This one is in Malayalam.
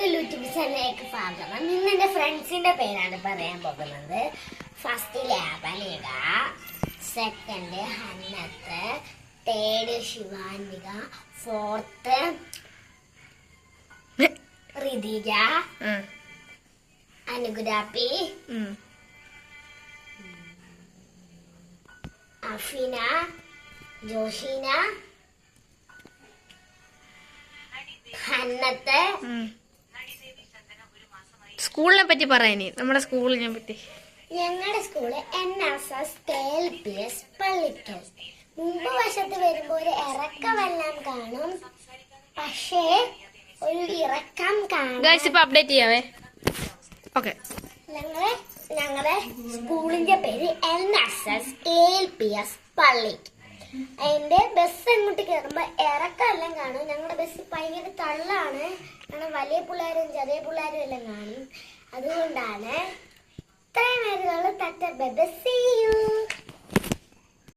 എല്ലാവർക്കും യൂട്യൂബ് ചാനലിലേക്ക് സ്വാഗതം. ഇന്ന് എന്റെ ഫ്രണ്ട്സിന്റെ പേരാണ് പറയാൻ പോകുന്നത്. First Labanika, second Hannath, third Shivanika, fourth Rithika, അനുഗുരാപ്പി, അഫീന, ജോഷീന, ഹന്നത്ത്. സ്കൂളിനെ പറ്റി പറയാനി, നമ്മുടെ സ്കൂളിനെ പറ്റി. ഞങ്ങളുടെ സ്കൂള് NSS KLPS പള്ളിക്കൽ. മുമ്പ് വശത്ത് വരുമ്പോ ഒരു ഇറക്കമെല്ലാം കാണും, പക്ഷേ ഒരു ഇറക്കം കാണും. ഇപ്പൊ അപ്ഡേറ്റ് ചെയ്യാവേ. ഓക്കെ, ഞങ്ങളുടെ സ്കൂളിന്റെ പേര് NSS KLPS പള്ളി. അതിന്റെ ബസ് അങ്ങോട്ട് കയറുമ്പോ ഇറക്കെല്ലാം കാണും. ഞങ്ങളുടെ ബസ് ഭയങ്കര തള്ളാണ്, കാരണം വലിയ പിള്ളേരും ചെറിയ പിള്ളേരും എല്ലാം കാണും. അതുകൊണ്ടാണ് ഇത്രയും പേരുകൾ തട്ട ബസ്സി.